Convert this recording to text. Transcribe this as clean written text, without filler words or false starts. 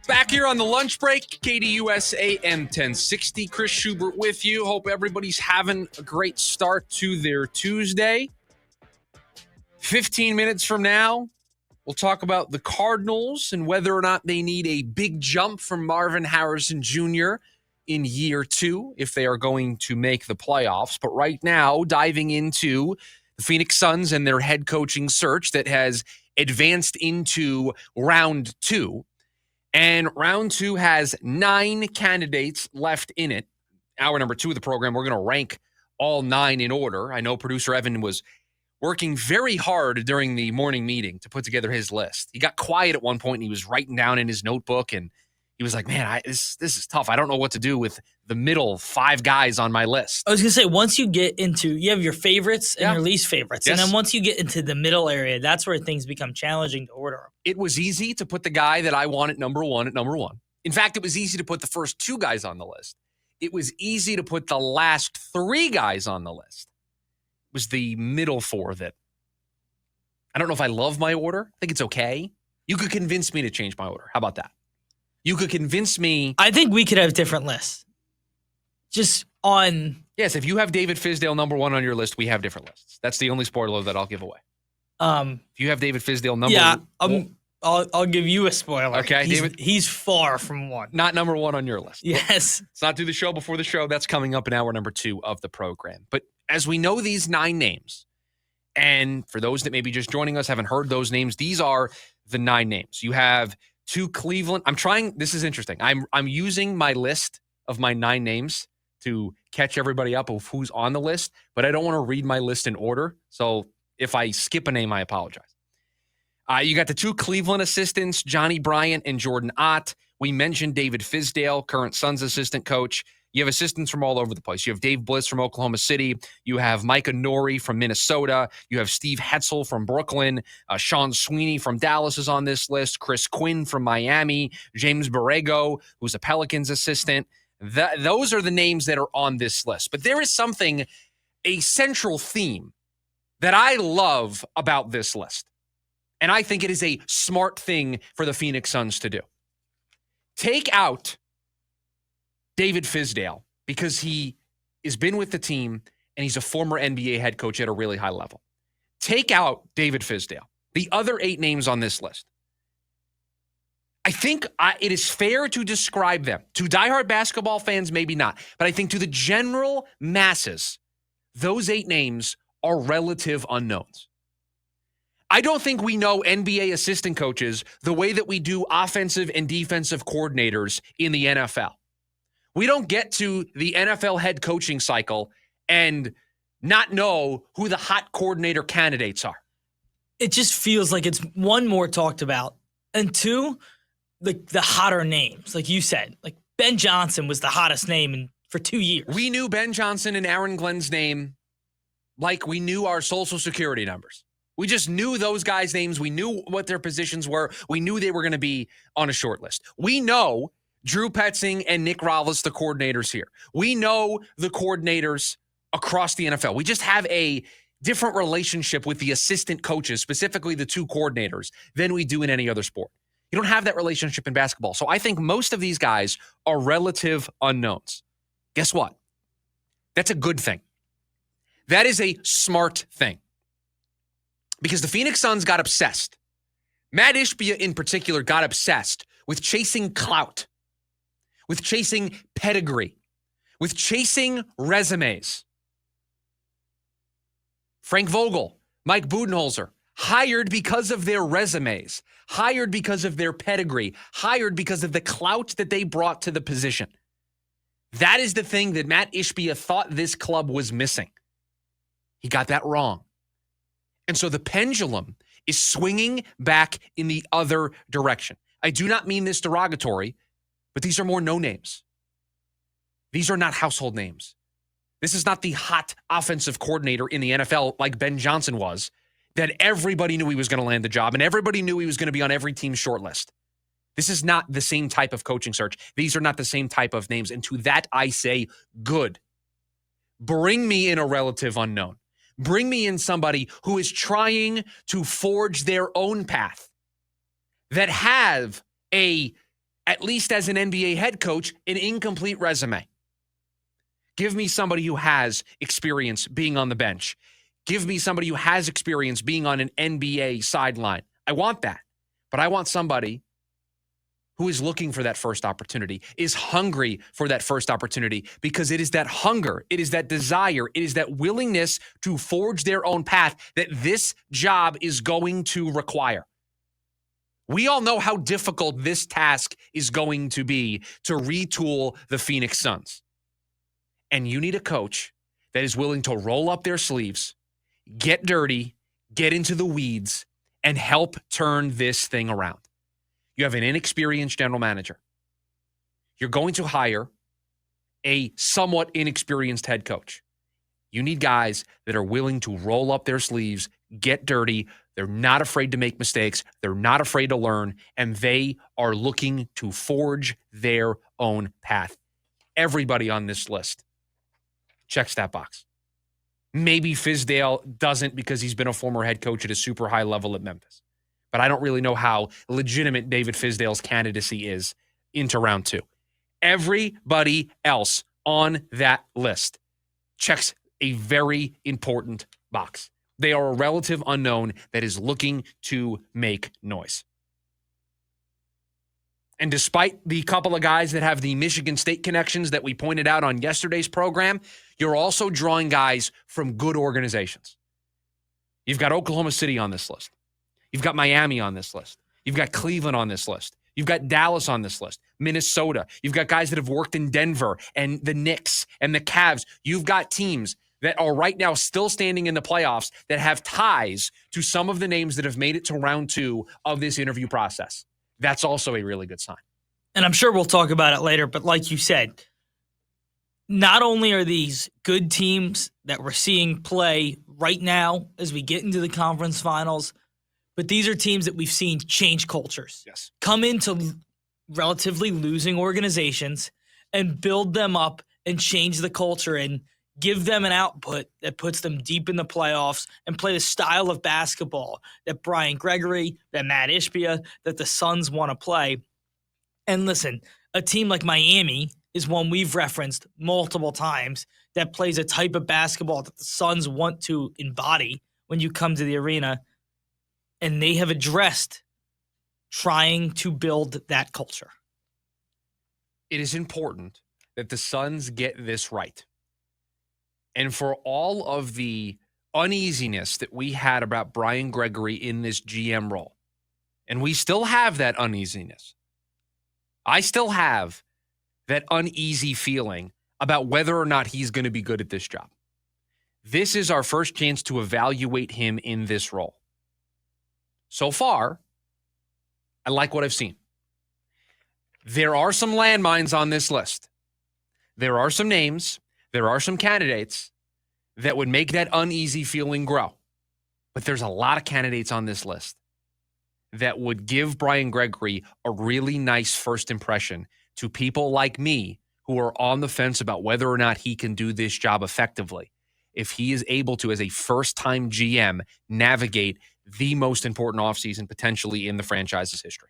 Back here on the lunch break, KDUS AM 1060. Chris Schubert with you. Hope everybody's having a great start to their Tuesday. 15 minutes from now, we'll talk about the Cardinals and whether or not they need a big jump from Marvin Harrison Jr. in year 2 if they are going to make the playoffs. But right now, diving into the Phoenix Suns and their head coaching search that has advanced into round 2. And round 2 has 9 candidates left in it. Hour number 2 of the program, we're going to rank all 9 in order. I know producer Evan was working very hard during the morning meeting to put together his list. He got quiet at one point and he was writing down in his notebook and he was like, man, this is tough. I don't know what to do with the middle 5 guys on my list. I was going to say, once you get into, you have your favorites and your least favorites. Yes. And then once you get into the middle area, that's where things become challenging to order. It was easy to put the guy that I want at number 1 at number 1. In fact, it was easy to put the first 2 guys on the list. It was easy to put the last 3 guys on the list. It was the middle 4 that I don't know if I love my order. I think it's okay. You could convince me to change my order. How about that? You could convince me. I think we could have different lists. Just on. Yes, if you have David Fizdale number 1 on your list, we have different lists. That's the only spoiler that I'll give away. If you have David Fizdale number 1. I'll give you a spoiler. Okay, he's far from 1. Not number 1 on your list. Yes. Let's not do the show before the show. That's coming up in hour number 2 of the program. But as we know these 9 names, and for those that may be just joining us, haven't heard those names, these are the 9 names. You have 2 Cleveland. This is interesting. I'm using my list of my 9 names to catch everybody up of who's on the list, but I don't want to read my list in order. So if I skip a name, I apologize. You got the 2 Cleveland assistants, Johnny Bryant and Jordan Ott. We mentioned David Fizdale, current Suns assistant coach. You have assistants from all over the place. You have Dave Bliss from Oklahoma City. You have Micah Nori from Minnesota. You have Steve Hetzel from Brooklyn. Sean Sweeney from Dallas is on this list. Chris Quinn from Miami. James Borrego, who's a Pelicans assistant. Those are the names that are on this list. But there is something, a central theme that I love about this list. And I think it is a smart thing for the Phoenix Suns to do. Take out David Fizdale because he has been with the team and he's a former NBA head coach at a really high level. Take out David Fizdale, the other 8 names on this list. I think it is fair to describe them. To diehard basketball fans, maybe not. But I think to the general masses, those 8 names are relative unknowns. I don't think we know NBA assistant coaches the way that we do offensive and defensive coordinators in the NFL. We don't get to the NFL head coaching cycle and not know who the hot coordinator candidates are. It just feels like it's 1, more talked about, and 2, the hotter names. Like you said, like Ben Johnson was the hottest name for 2 years. We knew Ben Johnson and Aaron Glenn's name like we knew our social security numbers. We just knew those guys' names. We knew what their positions were. We knew they were going to be on a short list. We know Drew Petzing and Nick Rallis, the coordinators here. We know the coordinators across the NFL. We just have a different relationship with the assistant coaches, specifically the 2 coordinators, than we do in any other sport. You don't have that relationship in basketball. So I think most of these guys are relative unknowns. Guess what? That's a good thing. That is a smart thing. Because the Phoenix Suns got obsessed. Matt Ishbia in particular got obsessed with chasing clout, with chasing pedigree, with chasing resumes. Frank Vogel, Mike Budenholzer, hired because of their resumes, hired because of their pedigree, hired because of the clout that they brought to the position. That is the thing that Matt Ishbia thought this club was missing. He got that wrong. And so the pendulum is swinging back in the other direction. I do not mean this derogatory, but these are more no names. These are not household names. This is not the hot offensive coordinator in the NFL like Ben Johnson was, that everybody knew he was going to land the job and everybody knew he was going to be on every team's short list. This is not the same type of coaching search. These are not the same type of names. And to that I say, good. Bring me in a relative unknown. Bring me in somebody who is trying to forge their own path, that have a at least as an NBA head coach, an incomplete resume. Give me somebody who has experience being on the bench. Give me somebody who has experience being on an NBA sideline. I want that. But I want somebody who is looking for that first opportunity, is hungry for that first opportunity, because it is that hunger, it is that desire, it is that willingness to forge their own path that this job is going to require. We all know how difficult this task is going to be to retool the Phoenix Suns. And you need a coach that is willing to roll up their sleeves, get dirty, get into the weeds, and help turn this thing around. You have an inexperienced general manager. You're going to hire a somewhat inexperienced head coach. You need guys that are willing to roll up their sleeves, get dirty. They're not afraid to make mistakes. They're not afraid to learn, and they are looking to forge their own path. Everybody on this list checks that box. Maybe Fizdale doesn't because he's been a former head coach at a super high level at Memphis. But I don't really know how legitimate David Fizdale's candidacy is into round 2. Everybody else on that list checks a very important box. They are a relative unknown that is looking to make noise. And despite the couple of guys that have the Michigan State connections that we pointed out on yesterday's program, you're also drawing guys from good organizations. You've got Oklahoma City on this list. You've got Miami on this list. You've got Cleveland on this list. You've got Dallas on this list, Minnesota. You've got guys that have worked in Denver and the Knicks and the Cavs. You've got teams that are right now still standing in the playoffs that have ties to some of the names that have made it to round 2 of this interview process. That's also a really good sign. And I'm sure we'll talk about it later, but like you said, not only are these good teams that we're seeing play right now as we get into the conference finals, but these are teams that we've seen change cultures. Yes. Come into relatively losing organizations and build them up and change the culture and give them an output that puts them deep in the playoffs and play the style of basketball that Brian Gregory, that Matt Ishbia, that the Suns want to play. And listen, a team like Miami is one we've referenced multiple times that plays a type of basketball that the Suns want to embody when you come to the arena. And they have addressed trying to build that culture. It is important that the Suns get this right. And for all of the uneasiness that we had about Brian Gregory in this GM role, and we still have that uneasiness. I still have that uneasy feeling about whether or not he's going to be good at this job. This is our first chance to evaluate him in this role. So far, I like what I've seen. There are some landmines on this list. There are some names. There are some candidates that would make that uneasy feeling grow. But there's a lot of candidates on this list that would give Brian Gregory a really nice first impression to people like me who are on the fence about whether or not he can do this job effectively. If he is able to, as a first-time GM, navigate the most important offseason potentially in the franchise's history.